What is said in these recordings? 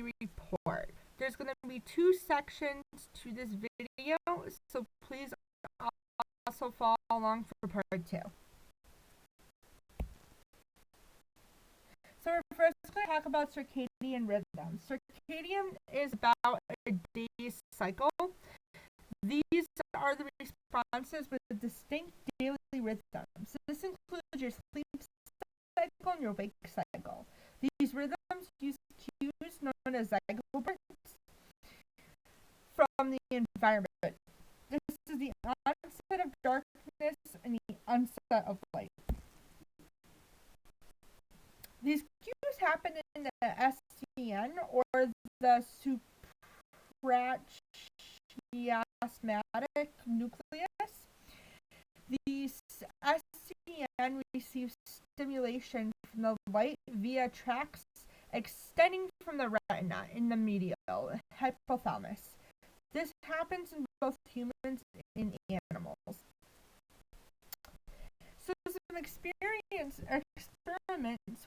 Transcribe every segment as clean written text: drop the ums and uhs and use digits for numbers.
activity report. There's going to be 2 sections to this video, so please also follow along for part 2. So we're first going to talk about circadian rhythm. Circadian is about a day's cycle. These are the responses with distinct daily rhythms. So this includes your sleep cycle and your wake cycle. These rhythms use cues known as zygospores from the environment. This is the onset of darkness and the onset of light. These cues happen in the SCN, or the suprachiasmatic nucleus. The SCN receives stimulation from the light via tracts extending from the retina in the medial hypothalamus. This happens in both humans and animals. So some experiments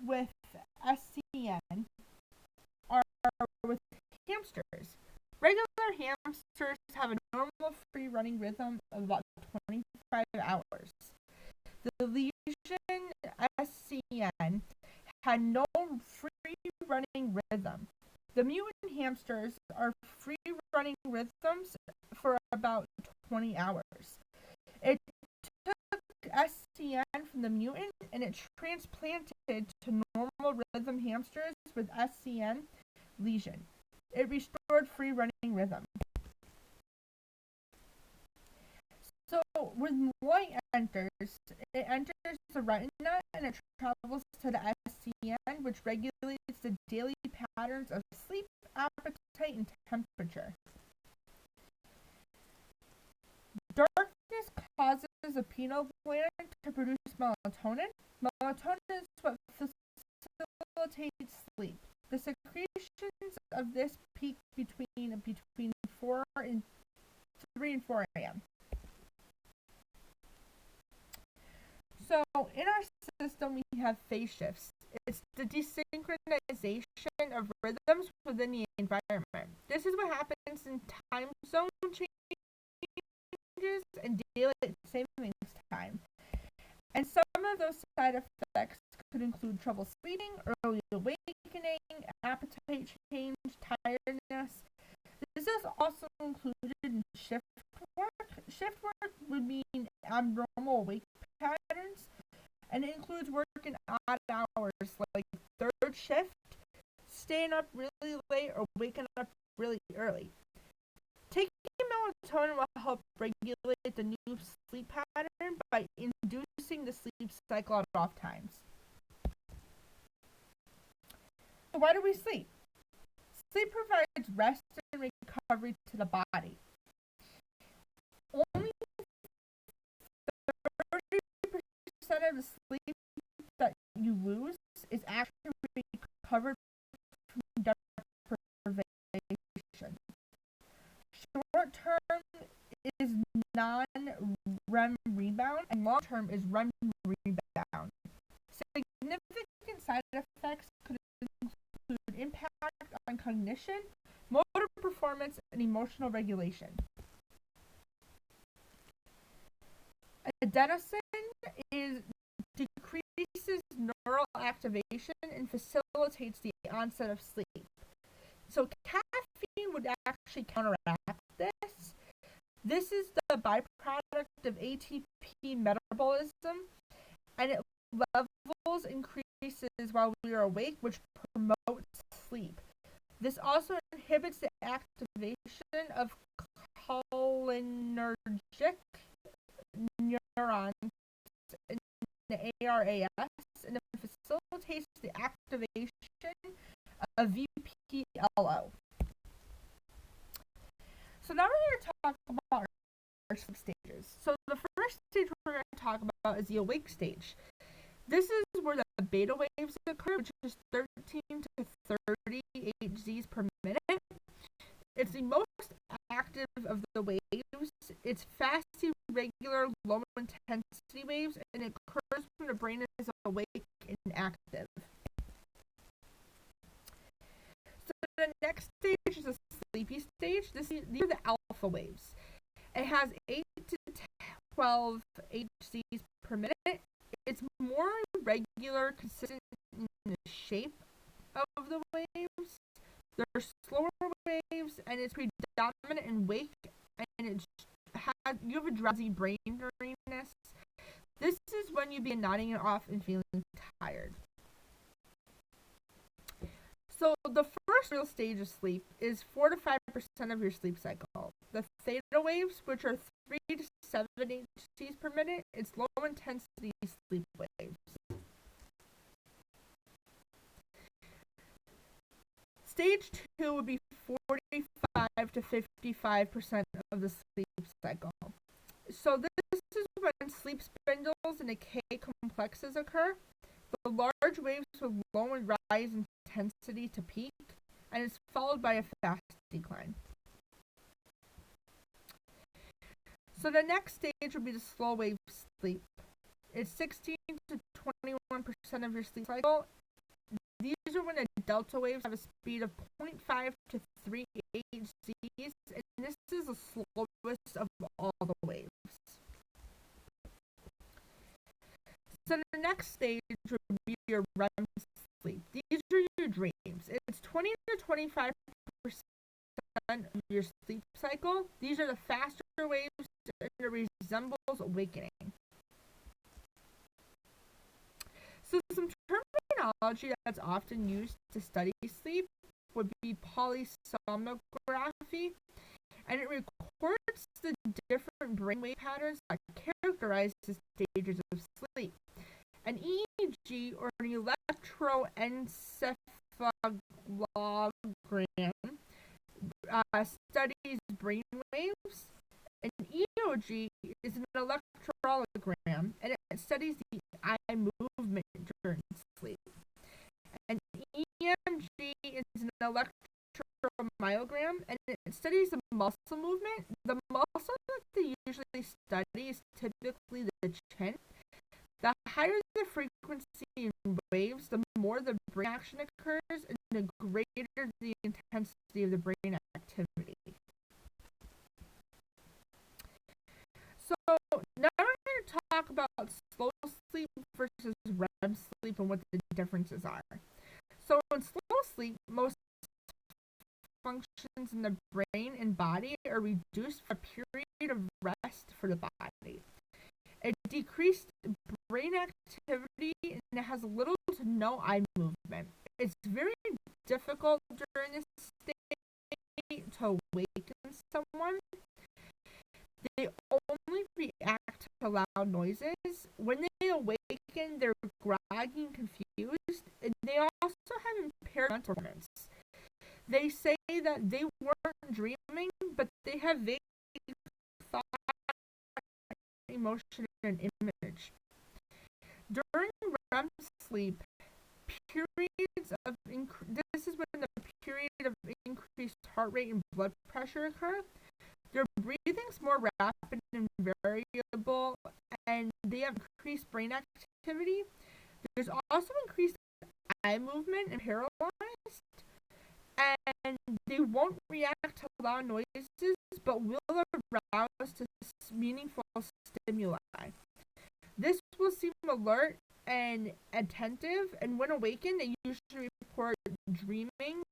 with SCN are with hamsters. Regular hamsters have a normal free running rhythm of about 25 hours. The lesion SCN had no free running rhythm. The mutant hamsters are free running rhythms for about 20 hours. It took SCN from the mutant and it transplanted to normal rhythm hamsters with SCN lesion. It restored free running rhythm. So when light enters, it enters the retina and it travels to the SCN, which regulates the daily patterns of sleep, appetite, and temperature. Darkness causes the pineal gland to produce melatonin. Melatonin is what facilitates sleep. The secretions of this peak between 3 and 4 a.m. So in our system, we have phase shifts. It's the desynchronization of rhythms within the environment. This is what happens in time zone changes and daylight savings time. And some of those side effects could include trouble sleeping, early awakening, appetite change, tiredness. This is also included in shift work. Shift work would mean abnormal wake patterns, and it includes working odd hours like third shift, staying up really late, or waking up really early. Taking melatonin will help regulate the new sleep pattern by inducing the sleep cycle at off times. So why do we sleep? Sleep provides rest and recovery to the body. Only 30% of the sleep that you lose is actually recovered from deprivation. Short term is non-REM rebound, and long term is REM rebound. Significant side effects could include impact on cognition, motor performance, and emotional regulation. Adenosine decreases neural activation and facilitates the onset of sleep. So caffeine would actually counteract this. This is the byproduct of ATP metabolism, and it levels increases while we are awake, which promotes sleep. This also inhibits the activation of cholinergic neurons in the ARAS, and it facilitates the activation of VPLO. So now we're going to talk about our sleep stages. So the first stage we're going to talk about is the awake stage. This is where the beta waves occur, which is 13 to 30 Hz per minute. It's the most active of the waves. It's fast, irregular, low intensity waves, and it occurs when the brain is awake and active. So the next sleepy stage, these are the alpha waves. It has 8 to 12 HCs per minute. It's more regular, consistent in the shape of the waves. They're slower waves, and it's predominant in wake, and you have a drowsy brain during this. This is when you begin nodding off and feeling tired. So the first real stage of sleep is 4 to 5% of your sleep cycle. The theta waves, which are 3 to 7 HCs per minute, it's low intensity sleep waves. Stage 2 would be 45 to 55% of the sleep cycle. So this is when sleep spindles and decay complexes occur. The large waves with low and rise intensity to peak, and it's followed by a fast decline. So the next stage would be the slow wave sleep. It's 16 to 21% of your sleep cycle. These are when the delta waves have a speed of 0.5 to 3 HCs, and this is the slowest of all the waves. So the next stage would be your REM sleep. These are your dreams. It's 20 to 25% of your sleep cycle. These are the faster waves, and it resembles awakening. So some terminology that's often used to study sleep would be polysomnography, and it records the different brainwave patterns that characterize the stages of sleep. An EEG, or an electroencephalogram, studies brain waves. An EOG is an electroencephalogram, and it studies the eye movement during sleep. An EMG is an electromyogram, and it studies the muscle movement. The muscle that they usually study is typically the chin. The higher the frequency in waves, the more the brain action occurs, and the greater the intensity of the brain activity. So now we're going to talk about slow sleep versus REM sleep and what the differences are. So in slow sleep, most functions in the brain and body are reduced for a period of rest for the body. It decreased brain activity, and it has little to no eye movement. It's very difficult during this state to awaken someone. They only react to loud noises. When they awaken, they're groggy and confused, and they also have impaired mental performance. They say that they weren't dreaming, but they have vague thought, emotion, and image. During REM sleep, this is when the period of increased heart rate and blood pressure occur. Their breathing's more rapid and variable, and they have increased brain activity. There's also increased eye movement and paralyzed, and they won't react to loud noises, but will arouse to meaningful stimuli. This will seem alert and attentive, and when awakened, they usually report dreaming,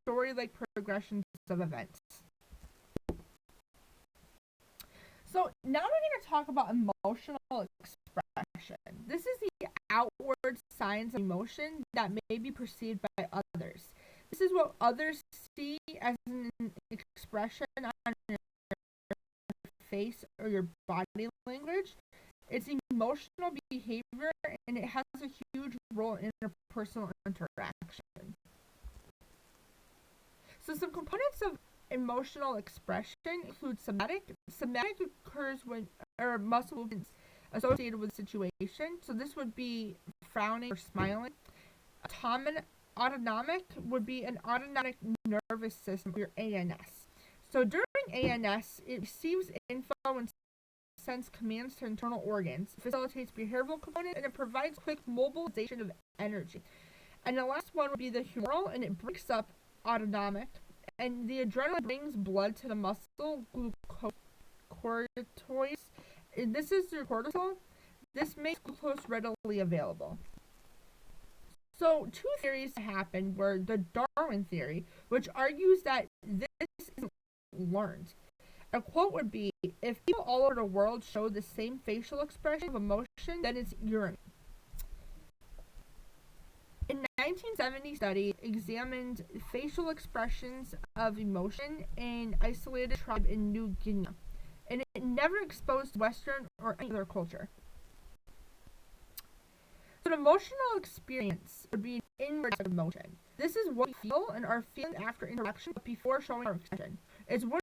story-like progressions of events. So now we're going to talk about emotional expression. This is the outward signs of emotion that may be perceived by others. This is what others see as an expression on your face or your body language. It's emotional behavior, and it has a huge role in interpersonal interaction. So some components of emotional expression include somatic. Somatic occurs when muscle movements associated with a situation. So this would be frowning or smiling. Autonomic would be an autonomic nervous system, your ANS. So during ANS, it receives info and sends commands to internal organs, facilitates behavioral component, and it provides quick mobilization of energy. And the last one would be the humoral, and it breaks up autonomic and the adrenaline brings blood to the muscle glucocorticoids. This is through cortisol. This makes glucose readily available. So, two theories happen were the Darwin theory, which argues that this isn't learned. A quote would be, if people all over the world show the same facial expression of emotion, then it's urine. A 1970 study examined facial expressions of emotion in isolated tribe in New Guinea, and it never exposed Western or any other culture. So an emotional experience would be an inward emotion. This is what we feel and are feeling after interaction, but before showing our expression. It's when